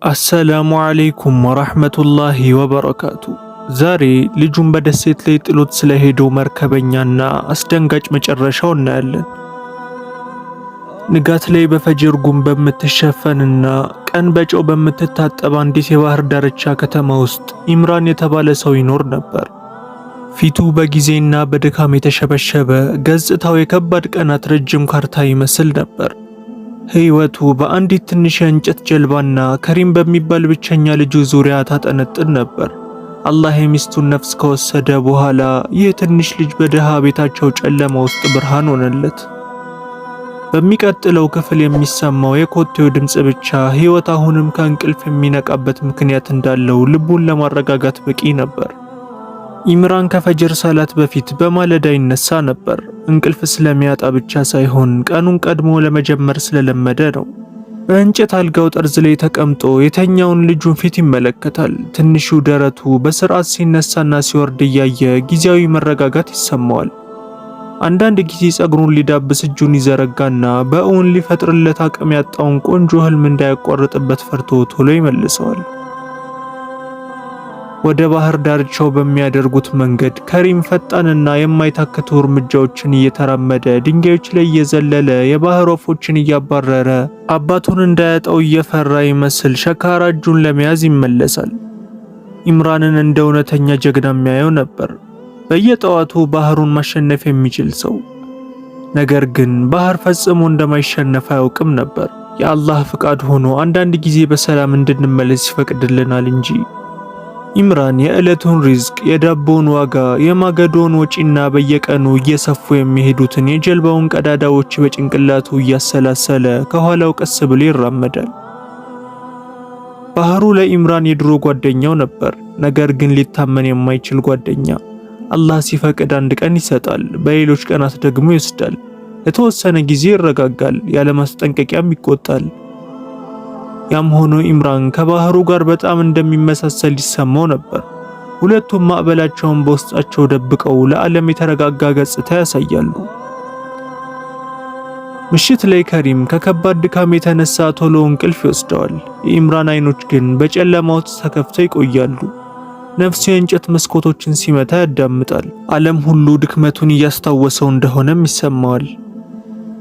አሰላሙ አለይኩም ወራህመቱላሂ ወበረካቱ። ዛሬ ልጁን በደሴት ላይ ጥሎት ስለሄደው መርከበኛና አስደንጋጭ መጨረሻው እናያለን። ንጋት ላይ በፈጅር ጉም በምትሸፈንና ቀን በጨው በምትታጠብ አንዲት የባህር ዳርቻ ከተማ ውስጥ ኢምራን የተባለ ሰው ይኖር ነበር። ፊቱ በጊዜና በድካም የተሸበሸበ፣ ገጽታው የከባድ ቀናት ረጅም ካርታ ይመስል ነበር። ህይወቱ በአንዲት ትንሽ የእንጨት ጀልባና ከሪም በሚባል ብቸኛ ልጁ ዙሪያ ታጠነጥን ነበር። አላህ የሚስቱን ነፍስ ከወሰደ በኋላ ይህ ትንሽ ልጅ በድሃ ቤታቸው ጨለማ ውስጥ ብርሃን ሆነለት። በሚቀጥለው ክፍል የሚሰማው የኮቴው ድምፅ ብቻ ህይወት አሁንም ከእንቅልፍ የሚነቃበት ምክንያት እንዳለው ልቡን ለማረጋጋት በቂ ነበር። ኢምራን ከፈጅር ሰላት በፊት በማለዳ ይነሳ ነበር። እንቅልፍ ስለሚያጣ ብቻ ሳይሆን ቀኑን ቀድሞ ለመጀመር ስለለመደ ነው። በእንጨት አልጋው ጠርዝ ላይ ተቀምጦ የተኛውን ልጁን ፊት ይመለከታል። ትንሹ ደረቱ በስርዓት ሲነሳና ሲወርድ እያየ ጊዜያዊ መረጋጋት ይሰማዋል። አንዳንድ ጊዜ ጸጉሩን ሊዳብስ እጁን ይዘረጋና በእውን ሊፈጥርለት አቅም ያጣውን ቆንጆ ህልም እንዳያቋርጥበት ፈርቶ ቶሎ ይመልሰዋል። ወደ ባህር ዳርቻው በሚያደርጉት መንገድ ከሪም ፈጣንና የማይታክቱ እርምጃዎችን እየተራመደ ድንጋዮች ላይ እየዘለለ የባህር ወፎችን እያባረረ አባቱን እንዳያጣው እየፈራ ይመስል ሸካራ እጁን ለመያዝ ይመለሳል። ኢምራንን እንደ እውነተኛ ጀግና የሚያየው ነበር፣ በየጠዋቱ ባህሩን ማሸነፍ የሚችል ሰው። ነገር ግን ባህር ፈጽሞ እንደማይሸነፍ አያውቅም ነበር። የአላህ ፍቃድ ሆኖ አንዳንድ ጊዜ በሰላም እንድንመለስ ይፈቅድልናል እንጂ። ኢምራን የዕለቱን ሪዝቅ፣ የዳቦውን ዋጋ፣ የማገዶውን ወጪና በየቀኑ እየሰፉ የሚሄዱትን የጀልባውን ቀዳዳዎች በጭንቅላቱ እያሰላሰለ ከኋላው ቀስ ብሎ ይራመዳል። ባህሩ ለኢምራን የድሮ ጓደኛው ነበር፣ ነገር ግን ሊታመን የማይችል ጓደኛ። አላህ ሲፈቅድ አንድ ቀን ይሰጣል፣ በሌሎች ቀናት ደግሞ ይወስዳል። ለተወሰነ ጊዜ ይረጋጋል፣ ያለ ማስጠንቀቂያም ይቆጣል። ያም ሆኖ ኢምራን ከባህሩ ጋር በጣም እንደሚመሳሰል ይሰማው ነበር። ሁለቱም ማዕበላቸውን በውስጣቸው ደብቀው ለዓለም የተረጋጋ ገጽታ ያሳያሉ። ምሽት ላይ ከሪም ከከባድ ድካም የተነሳ ቶሎ እንቅልፍ ይወስደዋል። የኢምራን አይኖች ግን በጨለማ ውስጥ ተከፍተው ይቆያሉ። ነፍሱ የእንጨት መስኮቶችን ሲመታ ያዳምጣል። ዓለም ሁሉ ድክመቱን እያስታወሰው እንደሆነም ይሰማዋል።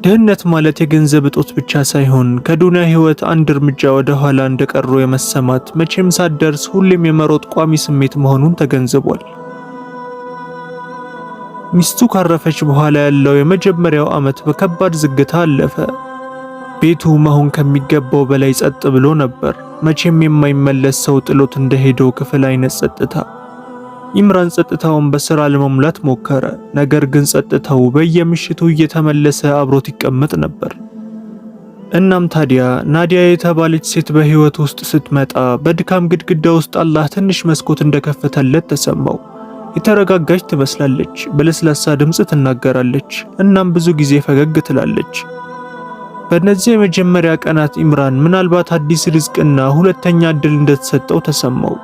ድህነት ማለት የገንዘብ እጦት ብቻ ሳይሆን ከዱንያ ህይወት አንድ እርምጃ ወደ ኋላ እንደቀሩ የመሰማት፣ መቼም ሳትደርስ ሁሌም የመሮጥ ቋሚ ስሜት መሆኑን ተገንዝቧል። ሚስቱ ካረፈች በኋላ ያለው የመጀመሪያው ዓመት በከባድ ዝግታ አለፈ። ቤቱ መሆን ከሚገባው በላይ ጸጥ ብሎ ነበር። መቼም የማይመለስ ሰው ጥሎት እንደሄደው ክፍል አይነት ጸጥታ። ኢምራን ጸጥታውን በስራ ለመሙላት ሞከረ። ነገር ግን ጸጥታው በየምሽቱ እየተመለሰ አብሮት ይቀመጥ ነበር። እናም ታዲያ ናዲያ የተባለች ሴት በህይወት ውስጥ ስትመጣ በድካም ግድግዳ ውስጥ አላህ ትንሽ መስኮት እንደከፈተለት ተሰማው። የተረጋጋች ትመስላለች፣ በለስላሳ ድምፅ ትናገራለች፣ እናም ብዙ ጊዜ ፈገግ ትላለች። በእነዚህ የመጀመሪያ ቀናት ኢምራን ምናልባት አዲስ ርዝቅና ሁለተኛ እድል እንደተሰጠው ተሰማው።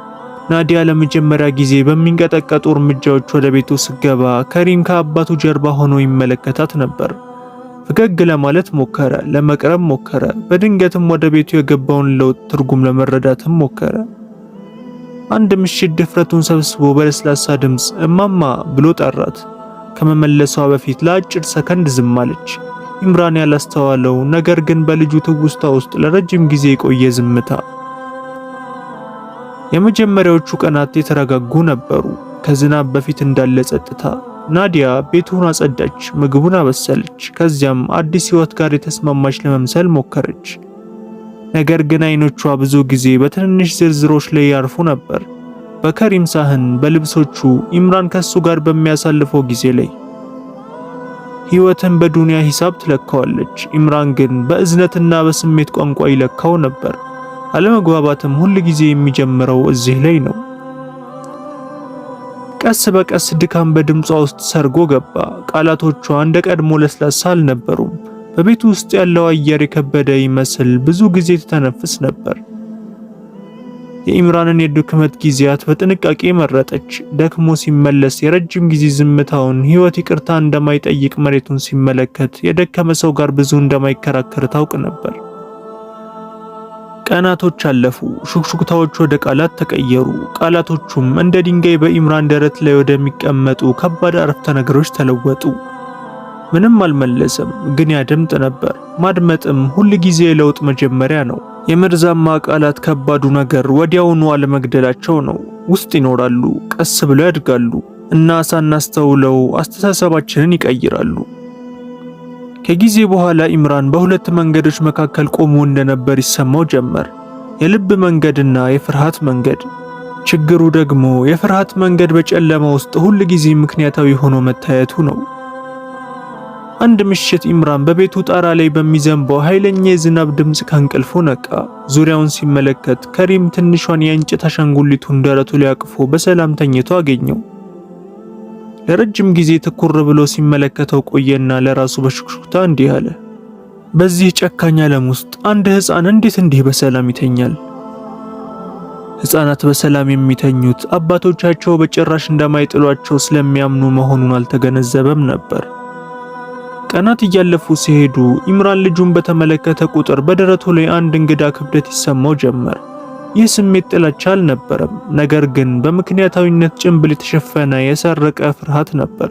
ናዲያ ለመጀመሪያ ጊዜ በሚንቀጠቀጡ እርምጃዎች ወደ ቤቱ ስገባ ከሪም ከአባቱ ጀርባ ሆኖ ይመለከታት ነበር። ፈገግ ለማለት ሞከረ፣ ለመቅረብ ሞከረ። በድንገትም ወደ ቤቱ የገባውን ለውጥ ትርጉም ለመረዳትም ሞከረ። አንድ ምሽት ድፍረቱን ሰብስቦ በለስላሳ ድምፅ እማማ ብሎ ጠራት። ከመመለሷ በፊት ለአጭር ሰከንድ ዝም አለች። ኢምራን ያላስተዋለው ነገር ግን በልጁ ትውስታ ውስጥ ለረጅም ጊዜ የቆየ ዝምታ። የመጀመሪያዎቹ ቀናት የተረጋጉ ነበሩ፣ ከዝናብ በፊት እንዳለ ጸጥታ። ናዲያ ቤቱን አጸዳች፣ ምግቡን አበሰለች። ከዚያም አዲስ ህይወት ጋር የተስማማች ለመምሰል ሞከረች። ነገር ግን አይኖቿ ብዙ ጊዜ በትንንሽ ዝርዝሮች ላይ ያርፉ ነበር። በከሪም ሳህን፣ በልብሶቹ፣ ኢምራን ከሱ ጋር በሚያሳልፈው ጊዜ ላይ። ህይወትን በዱንያ ሂሳብ ትለካዋለች። ኢምራን ግን በእዝነትና በስሜት ቋንቋ ይለካው ነበር። አለመግባባትም ሁል ጊዜ የሚጀምረው እዚህ ላይ ነው። ቀስ በቀስ ድካም በድምጿ ውስጥ ሰርጎ ገባ። ቃላቶቿ እንደ ቀድሞ ለስላሳ አልነበሩም። በቤቱ ውስጥ ያለው አየር የከበደ ይመስል ብዙ ጊዜ ትተነፍስ ነበር። የኢምራንን የድክመት ጊዜያት በጥንቃቄ መረጠች። ደክሞ ሲመለስ የረጅም ጊዜ ዝምታውን፣ ህይወት ይቅርታ እንደማይጠይቅ መሬቱን ሲመለከት የደከመ ሰው ጋር ብዙ እንደማይከራከር ታውቅ ነበር። ቀናቶች አለፉ። ሹክሹክታዎች ወደ ቃላት ተቀየሩ። ቃላቶቹም እንደ ድንጋይ በኢምራን ደረት ላይ ወደሚቀመጡ ከባድ አረፍተ ነገሮች ተለወጡ። ምንም አልመለሰም፣ ግን ያደምጥ ነበር። ማድመጥም ሁል ጊዜ የለውጥ መጀመሪያ ነው። የመርዛማ ቃላት ከባዱ ነገር ወዲያውኑ አለመግደላቸው ነው። ውስጥ ይኖራሉ፣ ቀስ ብለው ያድጋሉ እና ሳናስተውለው አስተሳሰባችንን ይቀይራሉ። ከጊዜ በኋላ ኢምራን በሁለት መንገዶች መካከል ቆሞ እንደነበር ይሰማው ጀመር። የልብ መንገድና የፍርሃት መንገድ። ችግሩ ደግሞ የፍርሃት መንገድ በጨለማ ውስጥ ሁል ጊዜ ምክንያታዊ ሆኖ መታየቱ ነው። አንድ ምሽት ኢምራን በቤቱ ጣራ ላይ በሚዘንበው ኃይለኛ የዝናብ ድምፅ ከእንቅልፉ ነቃ። ዙሪያውን ሲመለከት ከሪም ትንሿን የእንጨት አሻንጉሊቱን ደረቱ ላይ አቅፎ በሰላም ተኝቶ አገኘው። ለረጅም ጊዜ ትኩር ብሎ ሲመለከተው ቆየና ለራሱ በሹክሹክታ እንዲህ አለ። በዚህ ጨካኝ ዓለም ውስጥ አንድ ሕፃን እንዴት እንዲህ በሰላም ይተኛል? ሕፃናት በሰላም የሚተኙት አባቶቻቸው በጭራሽ እንደማይጥሏቸው ስለሚያምኑ መሆኑን አልተገነዘበም ነበር። ቀናት እያለፉ ሲሄዱ ኢምራን ልጁን በተመለከተ ቁጥር በደረቱ ላይ አንድ እንግዳ ክብደት ይሰማው ጀመር። ይህ ስሜት ጥላቻ አልነበረም፣ ነገር ግን በምክንያታዊነት ጭንብል የተሸፈነ የሰረቀ ፍርሃት ነበር።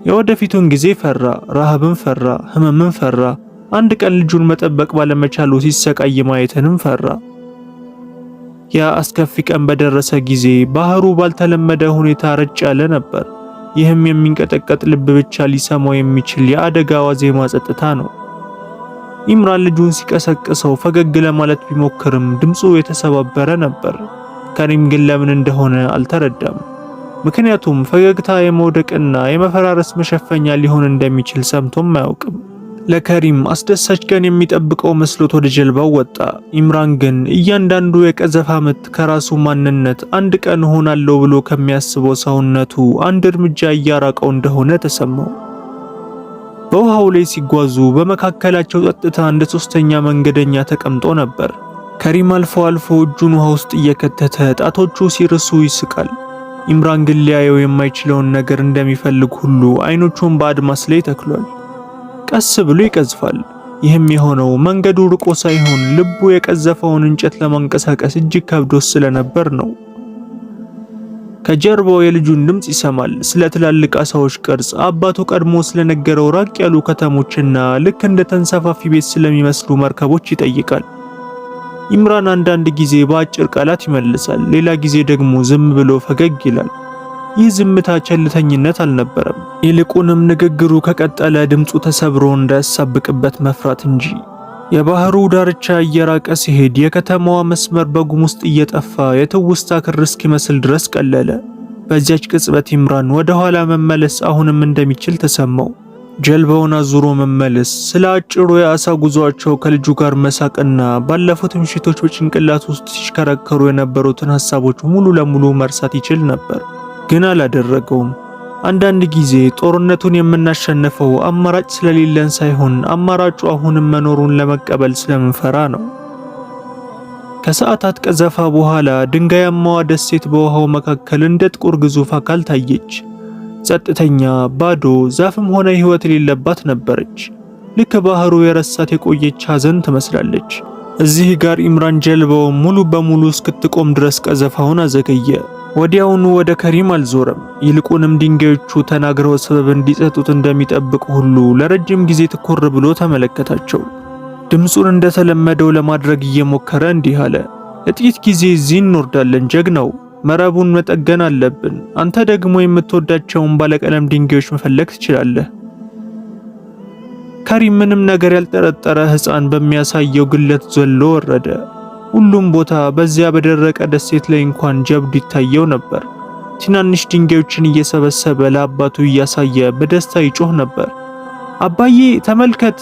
የወደፊቱን ጊዜ ፈራ፣ ረሃብን ፈራ፣ ህመምን ፈራ። አንድ ቀን ልጁን መጠበቅ ባለመቻሉ ሲሰቃይ ማየትንም ፈራ። ያ አስከፊ ቀን በደረሰ ጊዜ ባህሩ ባልተለመደ ሁኔታ ረጭ ያለ ነበር። ይህም የሚንቀጠቀጥ ልብ ብቻ ሊሰማው የሚችል የአደጋ ዋዜማ ጸጥታ ነው። ኢምራን ልጁን ሲቀሰቅሰው ፈገግ ለማለት ቢሞክርም ድምፁ የተሰባበረ ነበር። ከሪም ግን ለምን እንደሆነ አልተረዳም። ምክንያቱም ፈገግታ የመውደቅና የመፈራረስ መሸፈኛ ሊሆን እንደሚችል ሰምቶም አያውቅም። ለከሪም አስደሳች ቀን የሚጠብቀው መስሎት ወደ ጀልባው ወጣ። ኢምራን ግን እያንዳንዱ የቀዘፋ ምት ከራሱ ማንነት አንድ ቀን ሆናለሁ ብሎ ከሚያስበው ሰውነቱ አንድ እርምጃ እያራቀው እንደሆነ ተሰማው። በውሃው ላይ ሲጓዙ በመካከላቸው ጸጥታ እንደ ሶስተኛ መንገደኛ ተቀምጦ ነበር። ከሪም አልፎ አልፎ እጁን ውሃ ውስጥ እየከተተ ጣቶቹ ሲርሱ ይስቃል። ኢምራን ግን ሊያየው የማይችለውን ነገር እንደሚፈልግ ሁሉ አይኖቹን በአድማስ ላይ ተክሏል። ቀስ ብሎ ይቀዝፋል። ይህም የሆነው መንገዱ ርቆ ሳይሆን ልቡ የቀዘፈውን እንጨት ለማንቀሳቀስ እጅግ ከብዶት ስለነበር ነው። ከጀርባው የልጁን ድምፅ ይሰማል። ስለ ትላልቅ አሳዎች ቅርጽ፣ አባቱ ቀድሞ ስለነገረው ራቅ ያሉ ከተሞችና ልክ እንደ ተንሳፋፊ ቤት ስለሚመስሉ መርከቦች ይጠይቃል። ኢምራን አንዳንድ ጊዜ በአጭር ቃላት ይመልሳል፣ ሌላ ጊዜ ደግሞ ዝም ብሎ ፈገግ ይላል። ይህ ዝምታ ቸልተኝነት አልነበረም። ይልቁንም ንግግሩ ከቀጠለ ድምፁ ተሰብሮ እንዳያሳብቅበት መፍራት እንጂ። የባህሩ ዳርቻ እየራቀ ሲሄድ የከተማዋ መስመር በጉም ውስጥ እየጠፋ የትውስታ ክር እስኪመስል ድረስ ቀለለ። በዚያች ቅጽበት ኢምራን ወደ ኋላ መመለስ አሁንም እንደሚችል ተሰማው። ጀልባውን አዙሮ መመለስ፣ ስለ አጭሩ የአሳ ጉዟቸው ከልጁ ጋር መሳቅና ባለፉት ምሽቶች በጭንቅላት ውስጥ ሲሽከረከሩ የነበሩትን ሐሳቦች ሙሉ ለሙሉ መርሳት ይችል ነበር። ግን አላደረገውም። አንዳንድ ጊዜ ጦርነቱን የምናሸንፈው አማራጭ ስለሌለን ሳይሆን አማራጩ አሁንም መኖሩን ለመቀበል ስለምንፈራ ነው። ከሰዓታት ቀዘፋ በኋላ ድንጋያማዋ ደሴት በውሃው መካከል እንደ ጥቁር ግዙፍ አካል ታየች። ጸጥተኛ፣ ባዶ፣ ዛፍም ሆነ ሕይወት የሌለባት ነበረች። ልክ ባህሩ የረሳት የቆየች ሐዘን ትመስላለች። እዚህ ጋር ኢምራን ጀልባው ሙሉ በሙሉ እስክትቆም ድረስ ቀዘፋውን አዘገየ። ወዲያውኑ ወደ ከሪም አልዞረም። ይልቁንም ድንጋዮቹ ተናግረው ሰበብ እንዲሰጡት እንደሚጠብቅ ሁሉ ለረጅም ጊዜ ትኩር ብሎ ተመለከታቸው። ድምፁን እንደተለመደው ለማድረግ እየሞከረ እንዲህ አለ። ለጥቂት ጊዜ እዚህ እንወርዳለን ጀግናው። መረቡን መጠገን አለብን። አንተ ደግሞ የምትወዳቸውን ባለቀለም ድንጋዮች መፈለግ ትችላለህ። ከሪም ምንም ነገር ያልጠረጠረ ሕፃን በሚያሳየው ግለት ዘሎ ወረደ። ሁሉም ቦታ በዚያ በደረቀ ደሴት ላይ እንኳን ጀብዱ ይታየው ነበር። ትናንሽ ድንጋዮችን እየሰበሰበ ለአባቱ እያሳየ በደስታ ይጮህ ነበር። አባዬ ተመልከት፣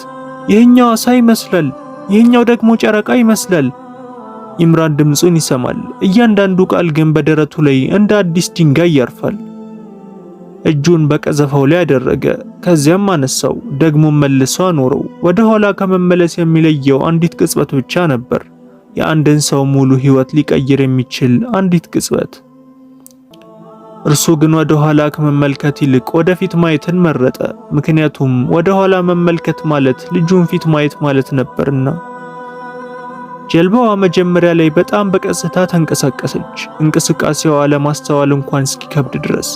ይህኛው አሳ ይመስላል፣ ይህኛው ደግሞ ጨረቃ ይመስላል። ኢምራን ድምፁን ይሰማል። እያንዳንዱ ቃል ግን በደረቱ ላይ እንደ አዲስ ድንጋይ ያርፋል። እጁን በቀዘፋው ላይ አደረገ። ከዚያም አነሳው፣ ደግሞ መልሶ አኖረው። ወደ ኋላ ከመመለስ የሚለየው አንዲት ቅጽበት ብቻ ነበር። የአንድን ሰው ሙሉ ሕይወት ሊቀይር የሚችል አንዲት ቅጽበት። እርሱ ግን ወደ ኋላ ከመመልከት ይልቅ ወደፊት ማየትን መረጠ። ምክንያቱም ወደ ኋላ መመልከት ማለት ልጁን ፊት ማየት ማለት ነበርና። ጀልባዋ መጀመሪያ ላይ በጣም በቀስታ ተንቀሳቀሰች፣ እንቅስቃሴዋ ለማስተዋል እንኳን እስኪከብድ ድረስ።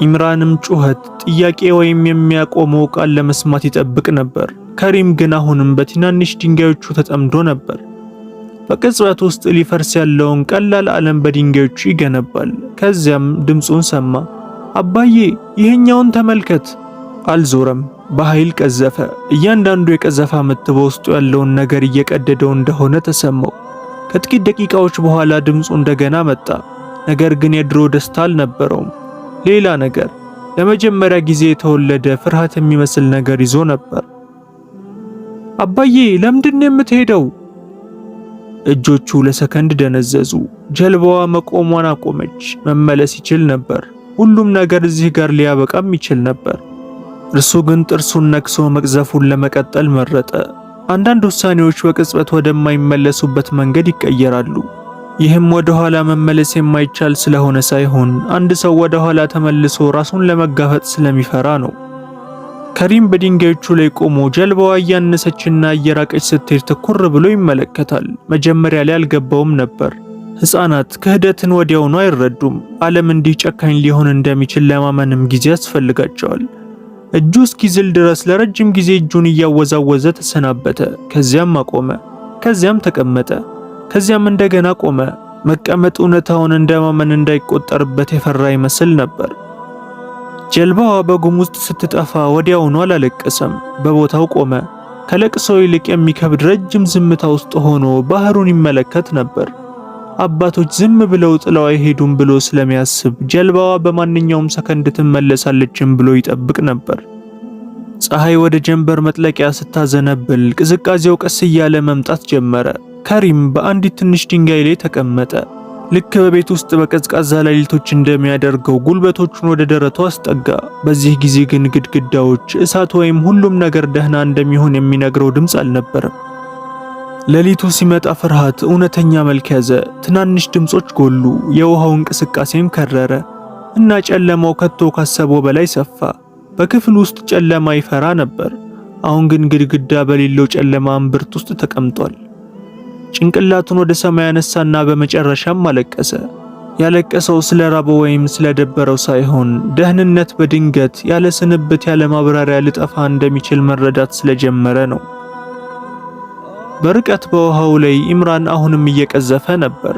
ኢምራንም ጩኸት፣ ጥያቄ ወይም የሚያቆመው ቃል ለመስማት ይጠብቅ ነበር። ከሪም ግን አሁንም በትናንሽ ድንጋዮቹ ተጠምዶ ነበር። በቅጽበት ውስጥ ሊፈርስ ያለውን ቀላል ዓለም በድንጋዮቹ ይገነባል። ከዚያም ድምፁን ሰማ። አባዬ ይሄኛውን ተመልከት። አልዞረም። በኃይል ቀዘፈ። እያንዳንዱ የቀዘፋ ምት በውስጡ ያለውን ነገር እየቀደደው እንደሆነ ተሰማው። ከጥቂት ደቂቃዎች በኋላ ድምፁ እንደገና መጣ። ነገር ግን የድሮ ደስታ አልነበረውም። ሌላ ነገር፣ ለመጀመሪያ ጊዜ የተወለደ ፍርሃት የሚመስል ነገር ይዞ ነበር። አባዬ ለምንድን ነው የምትሄደው? እጆቹ ለሰከንድ ደነዘዙ። ጀልባዋ መቆሟን አቆመች። መመለስ ይችል ነበር። ሁሉም ነገር እዚህ ጋር ሊያበቃም ይችል ነበር። እርሱ ግን ጥርሱን ነክሶ መቅዘፉን ለመቀጠል መረጠ። አንዳንድ ውሳኔዎች በቅጽበት ወደማይመለሱበት መንገድ ይቀየራሉ። ይህም ወደ ኋላ መመለስ የማይቻል ስለሆነ ሳይሆን አንድ ሰው ወደ ኋላ ተመልሶ ራሱን ለመጋፈጥ ስለሚፈራ ነው። ከሪም በድንጋዮቹ ላይ ቆሞ ጀልባዋ እያነሰችና እየራቀች ስትሄድ ትኩር ብሎ ይመለከታል። መጀመሪያ ላይ አልገባውም ነበር። ሕፃናት ክህደትን ወዲያውኑ አይረዱም። ዓለም እንዲህ ጨካኝ ሊሆን እንደሚችል ለማመንም ጊዜ ያስፈልጋቸዋል። እጁ እስኪዝል ድረስ ለረጅም ጊዜ እጁን እያወዛወዘ ተሰናበተ። ከዚያም አቆመ። ከዚያም ተቀመጠ። ከዚያም እንደገና ቆመ። መቀመጥ እውነታውን እንደማመን እንዳይቆጠርበት የፈራ ይመስል ነበር። ጀልባዋ በጉም ውስጥ ስትጠፋ ወዲያውኑ አላለቀሰም። በቦታው ቆመ። ከለቅሶ ይልቅ የሚከብድ ረጅም ዝምታ ውስጥ ሆኖ ባህሩን ይመለከት ነበር። አባቶች ዝም ብለው ጥለው አይሄዱም ብሎ ስለሚያስብ ጀልባዋ በማንኛውም ሰከንድ ትመለሳለችም ብሎ ይጠብቅ ነበር። ፀሐይ ወደ ጀንበር መጥለቂያ ስታዘነብል ቅዝቃዜው ቀስ እያለ መምጣት ጀመረ። ከሪም በአንዲት ትንሽ ድንጋይ ላይ ተቀመጠ። ልክ በቤት ውስጥ በቀዝቃዛ ሌሊቶች እንደሚያደርገው ጉልበቶቹን ወደ ደረቱ አስጠጋ። በዚህ ጊዜ ግን ግድግዳዎች፣ እሳት ወይም ሁሉም ነገር ደህና እንደሚሆን የሚነግረው ድምፅ አልነበረም። ሌሊቱ ሲመጣ ፍርሃት እውነተኛ መልክ ያዘ። ትናንሽ ድምጾች ጎሉ፣ የውሃው እንቅስቃሴም ከረረ እና ጨለማው ከቶ ካሰበው በላይ ሰፋ። በክፍል ውስጥ ጨለማ ይፈራ ነበር። አሁን ግን ግድግዳ በሌለው ጨለማ እምብርት ውስጥ ተቀምጧል። ጭንቅላቱን ወደ ሰማይ አነሳና በመጨረሻም አለቀሰ። ያለቀሰው ስለ ራበው ወይም ስለደበረው ሳይሆን ደህንነት በድንገት ያለ ስንብት ያለ ማብራሪያ ሊጠፋ እንደሚችል መረዳት ስለጀመረ ነው። በርቀት በውሃው ላይ ኢምራን አሁንም እየቀዘፈ ነበር።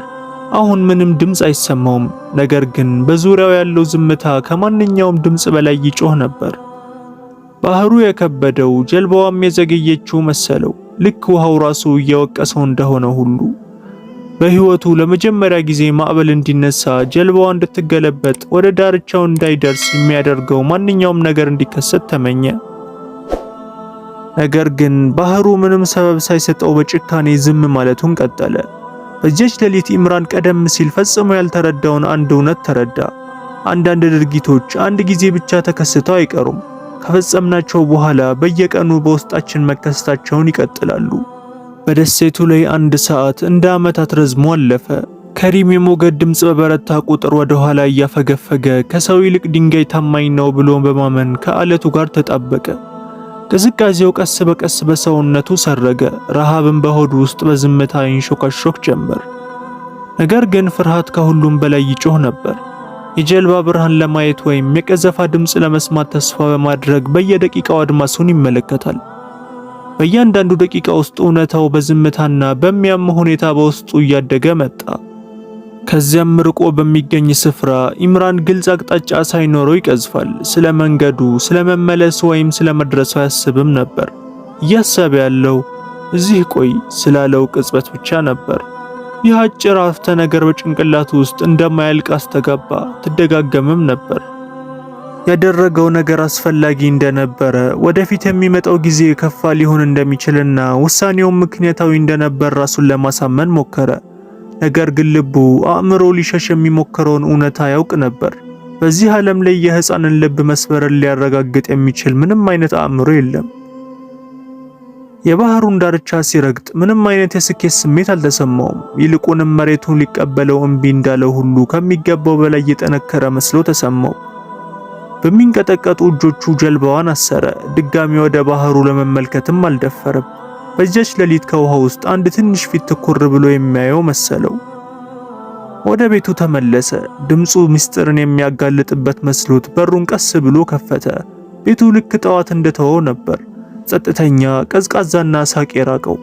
አሁን ምንም ድምፅ አይሰማውም። ነገር ግን በዙሪያው ያለው ዝምታ ከማንኛውም ድምፅ በላይ ይጮህ ነበር። ባህሩ የከበደው ጀልባዋም የዘገየችው መሰለው። ልክ ውሃው ራሱ እየወቀሰው እንደሆነ ሁሉ በህይወቱ ለመጀመሪያ ጊዜ ማዕበል እንዲነሳ፣ ጀልባዋ እንድትገለበጥ፣ ወደ ዳርቻው እንዳይደርስ የሚያደርገው ማንኛውም ነገር እንዲከሰት ተመኘ። ነገር ግን ባህሩ ምንም ሰበብ ሳይሰጠው በጭካኔ ዝም ማለቱን ቀጠለ። በዚያች ሌሊት ኢምራን ቀደም ሲል ፈጽሞ ያልተረዳውን አንድ እውነት ተረዳ። አንዳንድ ድርጊቶች አንድ ጊዜ ብቻ ተከስተው አይቀሩም። ከፈጸምናቸው በኋላ በየቀኑ በውስጣችን መከሰታቸውን ይቀጥላሉ። በደሴቱ ላይ አንድ ሰዓት እንደ ዓመታት ረዝሞ አለፈ። ከሪም የሞገድ ድምፅ በበረታ ቁጥር ወደ ኋላ እያፈገፈገ ከሰው ይልቅ ድንጋይ ታማኝ ነው ብሎ በማመን ከአለቱ ጋር ተጣበቀ። ቅዝቃዜው ቀስ በቀስ በሰውነቱ ሰረገ። ረሃብን በሆዱ ውስጥ በዝምታ ይንሾካሾክ ጀመር። ነገር ግን ፍርሃት ከሁሉም በላይ ይጮህ ነበር። የጀልባ ብርሃን ለማየት ወይም የቀዘፋ ድምፅ ለመስማት ተስፋ በማድረግ በየደቂቃው አድማሱን ይመለከታል። በእያንዳንዱ ደቂቃ ውስጥ እውነታው በዝምታና በሚያም ሁኔታ በውስጡ እያደገ መጣ። ከዚያም ርቆ በሚገኝ ስፍራ ኢምራን ግልጽ አቅጣጫ ሳይኖረው ይቀዝፋል። ስለ መንገዱ፣ ስለ መመለስ ወይም ስለ መድረሱ አያስብም ነበር። እያሰበ ያለው እዚህ ቆይ ስላለው ቅጽበት ብቻ ነበር። ይህ አጭር አረፍተ ነገር በጭንቅላቱ ውስጥ እንደማያልቅ አስተጋባ። ትደጋገምም ነበር። ያደረገው ነገር አስፈላጊ እንደነበረ፣ ወደፊት የሚመጣው ጊዜ ከፋ ሊሆን እንደሚችልና ውሳኔው ምክንያታዊ እንደነበር ራሱን ለማሳመን ሞከረ። ነገር ግን ልቡ አእምሮ ሊሸሽ የሚሞክረውን እውነታ ያውቅ ነበር። በዚህ ዓለም ላይ የሕፃንን ልብ መስበርን ሊያረጋግጥ የሚችል ምንም አይነት አእምሮ የለም። የባህሩን ዳርቻ ሲረግጥ ምንም አይነት የስኬት ስሜት አልተሰማውም። ይልቁንም መሬቱን ሊቀበለው እምቢ እንዳለው ሁሉ ከሚገባው በላይ የጠነከረ መስሎ ተሰማው። በሚንቀጠቀጡ እጆቹ ጀልባዋን አሰረ። ድጋሚ ወደ ባህሩ ለመመልከትም አልደፈረም። በዚያች ሌሊት ከውሃ ውስጥ አንድ ትንሽ ፊት ትኩር ብሎ የሚያየው መሰለው። ወደ ቤቱ ተመለሰ። ድምፁ ምስጢርን የሚያጋልጥበት መስሎት በሩን ቀስ ብሎ ከፈተ። ቤቱ ልክ ጠዋት እንደተወው ነበር። ጸጥተኛ፣ ቀዝቃዛና ሳቅ የራቀው።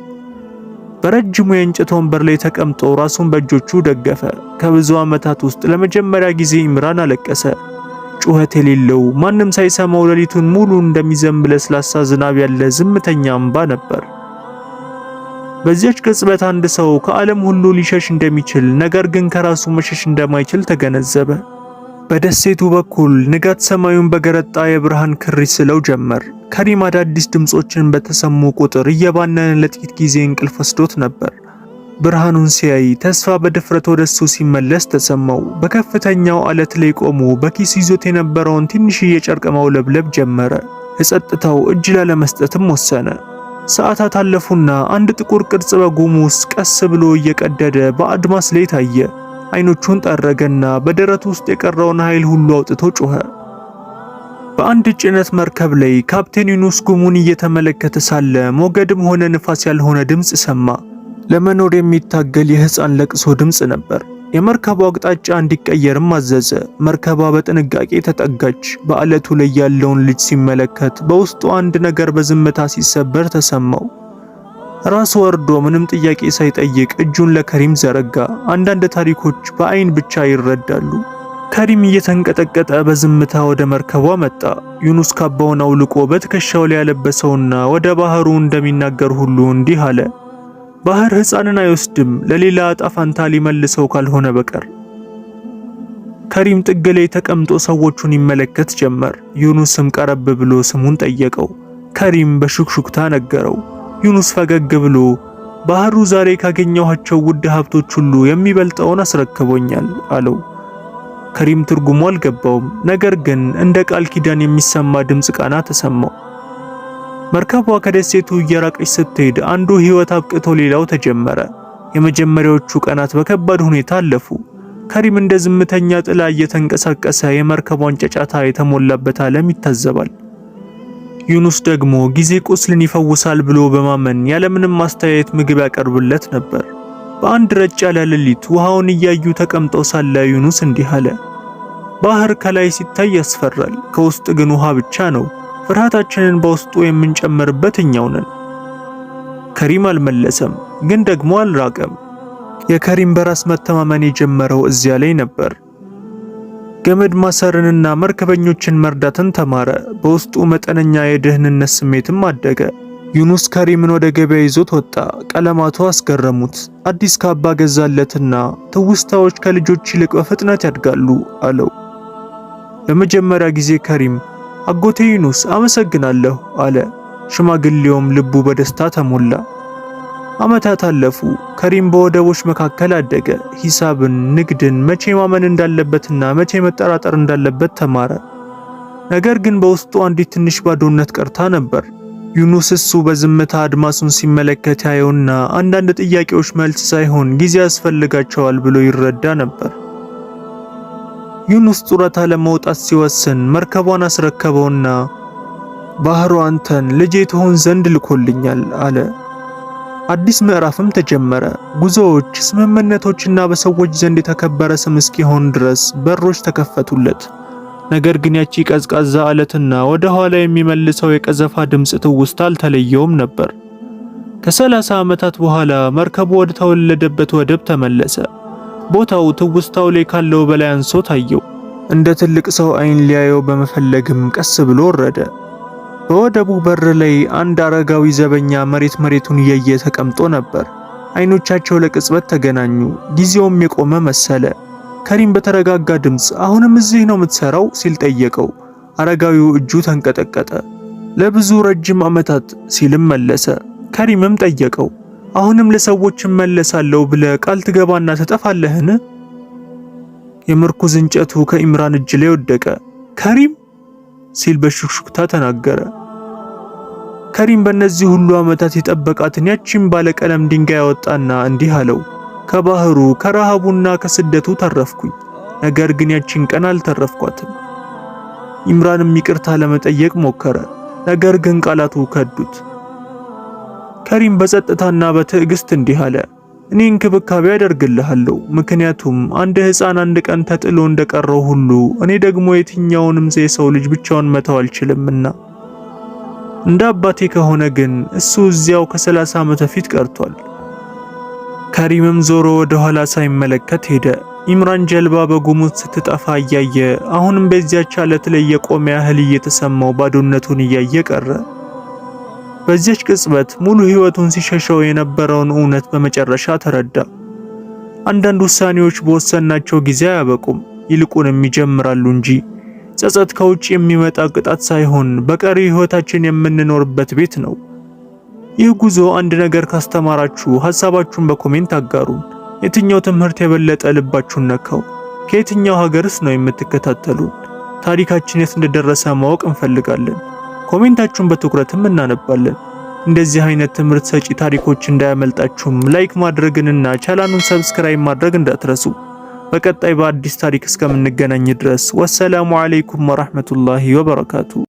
በረጅሙ የእንጨት ወንበር ላይ ተቀምጦ ራሱን በእጆቹ ደገፈ። ከብዙ ዓመታት ውስጥ ለመጀመሪያ ጊዜ ኢምራን አለቀሰ። ጩኸት የሌለው ማንም ሳይሰማው ሌሊቱን ሙሉ እንደሚዘንብ ለስላሳ ዝናብ ያለ ዝምተኛ እንባ ነበር። በዚያች ቅጽበት አንድ ሰው ከዓለም ሁሉ ሊሸሽ እንደሚችል ነገር ግን ከራሱ መሸሽ እንደማይችል ተገነዘበ። በደሴቱ በኩል ንጋት ሰማዩን በገረጣ የብርሃን ክር ይስለው ጀመር። ከሪም አዳዲስ ድምጾችን በተሰሙ ቁጥር እየባነነ ለጥቂት ጊዜ እንቅልፍ ወስዶት ነበር። ብርሃኑን ሲያይ ተስፋ በድፍረት ወደሱ ሲመለስ ተሰማው። በከፍተኛው አለት ላይ ቆሞ በኪስ ይዞት የነበረውን ትንሽዬ ጨርቅ ማውለብለብ ጀመረ። ለጸጥታው እጅ ላለመስጠትም ወሰነ። ሰዓታት አለፉና አንድ ጥቁር ቅርጽ በጉም ውስጥ ቀስ ብሎ እየቀደደ በአድማስ ላይ ታየ። አይኖቹን ጠረገና በደረቱ ውስጥ የቀረውን ኃይል ሁሉ አውጥቶ ጮኸ። በአንድ ጭነት መርከብ ላይ ካፕቴን ዩኑስ ጉሙን እየተመለከተ ሳለ ሞገድም ሆነ ንፋስ ያልሆነ ድምፅ ሰማ። ለመኖር የሚታገል የሕፃን ለቅሶ ድምፅ ነበር። የመርከቡ አቅጣጫ እንዲቀየርም አዘዘ። መርከቧ በጥንቃቄ ተጠጋች። በአለቱ ላይ ያለውን ልጅ ሲመለከት በውስጡ አንድ ነገር በዝምታ ሲሰበር ተሰማው። ራሱ ወርዶ ምንም ጥያቄ ሳይጠይቅ እጁን ለከሪም ዘረጋ። አንዳንድ ታሪኮች በአይን ብቻ ይረዳሉ። ከሪም እየተንቀጠቀጠ በዝምታ ወደ መርከቧ መጣ። ዩኑስ ካባውን አውልቆ በትከሻው ላይ ያለበሰውና ወደ ባህሩ እንደሚናገር ሁሉ እንዲህ አለ። ባህር ሕፃንን አይወስድም ለሌላ ዕጣ ፈንታ ሊመልሰው ካልሆነ በቀር። ከሪም ጥግ ላይ ተቀምጦ ሰዎቹን ይመለከት ጀመር። ዩኑስም ቀረብ ብሎ ስሙን ጠየቀው። ከሪም በሹክሹክታ ነገረው። ዩኑስ ፈገግ ብሎ ባህሩ ዛሬ ካገኘኋቸው ውድ ሀብቶች ሁሉ የሚበልጠውን አስረክቦኛል አለው። ከሪም ትርጉሙ አልገባውም። ነገር ግን እንደ ቃል ኪዳን የሚሰማ ድምፅ ቃና ተሰማው። መርከቧ ከደሴቱ እየራቀች ስትሄድ አንዱ ሕይወት አብቅቶ ሌላው ተጀመረ። የመጀመሪያዎቹ ቀናት በከባድ ሁኔታ አለፉ። ከሪም እንደ ዝምተኛ ጥላ እየተንቀሳቀሰ የመርከቧን ጫጫታ የተሞላበት ዓለም ይታዘባል። ዩኑስ ደግሞ ጊዜ ቁስልን ይፈውሳል ብሎ በማመን ያለምንም ማስተያየት ምግብ ያቀርብለት ነበር። በአንድ ረጭ ያለ ሌሊት ውሃውን እያዩ ተቀምጠው ሳለ ዩኑስ እንዲህ አለ። ባህር ከላይ ሲታይ ያስፈራል፣ ከውስጥ ግን ውሃ ብቻ ነው። ፍርሃታችንን በውስጡ የምንጨምርበት እኛው ነን። ከሪም አልመለሰም፣ ግን ደግሞ አልራቀም። የከሪም በራስ መተማመን የጀመረው እዚያ ላይ ነበር። ገመድ ማሰርንና መርከበኞችን መርዳትን ተማረ። በውስጡ መጠነኛ የደህንነት ስሜትም አደገ። ዩኑስ ከሪምን ወደ ገበያ ይዞት ወጣ። ቀለማቱ አስገረሙት። አዲስ ካባ ገዛለትና ትውስታዎች ከልጆች ይልቅ በፍጥነት ያድጋሉ አለው። ለመጀመሪያ ጊዜ ከሪም አጎቴ ዩኑስ አመሰግናለሁ አለ። ሽማግሌውም ልቡ በደስታ ተሞላ። ዓመታት አለፉ። ከሪም በወደቦች መካከል አደገ። ሂሳብን፣ ንግድን፣ መቼ ማመን እንዳለበትና መቼ መጠራጠር እንዳለበት ተማረ። ነገር ግን በውስጡ አንዲት ትንሽ ባዶነት ቀርታ ነበር። ዩኑስ እሱ በዝምታ አድማሱን ሲመለከት ያየውና አንዳንድ ጥያቄዎች መልስ ሳይሆን ጊዜ ያስፈልጋቸዋል ብሎ ይረዳ ነበር። ዩኑስ ጡረታ ለመውጣት ሲወስን መርከቧን አስረከበውና ባህሩ አንተን ልጄ ትሆን ዘንድ ልኮልኛል አለ። አዲስ ምዕራፍም ተጀመረ። ጉዞዎች፣ ስምምነቶችና በሰዎች ዘንድ የተከበረ ስም እስኪሆን ድረስ በሮች ተከፈቱለት። ነገር ግን ያቺ ቀዝቃዛ አለትና ወደ ኋላ የሚመልሰው የቀዘፋ ድምፅ ትውስታ አልተለየውም ነበር። ከ30 ዓመታት በኋላ መርከቡ ወደ ተወለደበት ወደብ ተመለሰ። ቦታው ትውስታው ላይ ካለው በላይ አንሶ ታየው። እንደ ትልቅ ሰው አይን ሊያየው በመፈለግም ቀስ ብሎ ወረደ። በወደቡ በር ላይ አንድ አረጋዊ ዘበኛ መሬቱን እያየ ተቀምጦ ነበር። አይኖቻቸው ለቅጽበት ተገናኙ። ጊዜውም የቆመ መሰለ። ከሪም በተረጋጋ ድምፅ አሁንም እዚህ ነው የምትሰራው ሲል ጠየቀው። አረጋዊው እጁ ተንቀጠቀጠ። ለብዙ ረጅም ዓመታት ሲልም መለሰ። ከሪምም ጠየቀው አሁንም ለሰዎች እመለሳለሁ ብለህ ቃል ትገባና ትጠፋለህን? የምርኩዝ እንጨቱ ከኢምራን እጅ ላይ ወደቀ። ከሪም ሲል በሹክሹክታ ተናገረ። ከሪም በእነዚህ ሁሉ ዓመታት የጠበቃትን ያቺን ባለቀለም ድንጋይ ያወጣና እንዲህ አለው። ከባህሩ ከረሃቡና ከስደቱ ተረፍኩኝ። ነገር ግን ያቺን ቀን አልተረፍኳትም። ኢምራንም ይቅርታ ለመጠየቅ ሞከረ። ነገር ግን ቃላቱ ከዱት። ከሪም በጸጥታና በትዕግስት እንዲህ አለ። እኔ እንክብካቤ አደርግልሃለሁ፣ ምክንያቱም አንድ ሕፃን አንድ ቀን ተጥሎ እንደቀረው ሁሉ እኔ ደግሞ የትኛውንም የሰው ልጅ ብቻውን መተው አልችልምና። እንደ አባቴ ከሆነ ግን እሱ እዚያው ከ30 ዓመት በፊት ቀርቷል። ከሪምም ዞሮ ወደ ኋላ ሳይመለከት ሄደ። ኢምራን ጀልባ በጉሙት ስትጠፋ እያየ አሁንም በዚያች አለት ላይ የቆመ ያህል እየተሰማው ባዶነቱን እያየ ቀረ። በዚያች ቅጽበት ሙሉ ህይወቱን ሲሸሸው የነበረውን እውነት በመጨረሻ ተረዳ። አንዳንድ ውሳኔዎች በወሰናቸው ጊዜ አያበቁም፣ ይልቁንም ይጀምራሉ እንጂ። ጸጸት ከውጭ የሚመጣ ቅጣት ሳይሆን በቀሪ ህይወታችን የምንኖርበት ቤት ነው። ይህ ጉዞ አንድ ነገር ካስተማራችሁ ሐሳባችሁን በኮሜንት አጋሩን። የትኛው ትምህርት የበለጠ ልባችሁን ነካው? ከየትኛው ሀገርስ ነው የምትከታተሉን? ታሪካችን የት እንደደረሰ ማወቅ እንፈልጋለን። ኮሜንታችሁን በትኩረትም እናነባለን። እንደዚህ አይነት ትምህርት ሰጪ ታሪኮች እንዳያመልጣችሁም ላይክ ማድረግንና ቻናሉን ሰብስክራይብ ማድረግ እንዳትረሱ። በቀጣይ በአዲስ ታሪክ እስከምንገናኝ ድረስ ወሰላሙ አለይኩም ወራህመቱላሂ ወበረካቱ።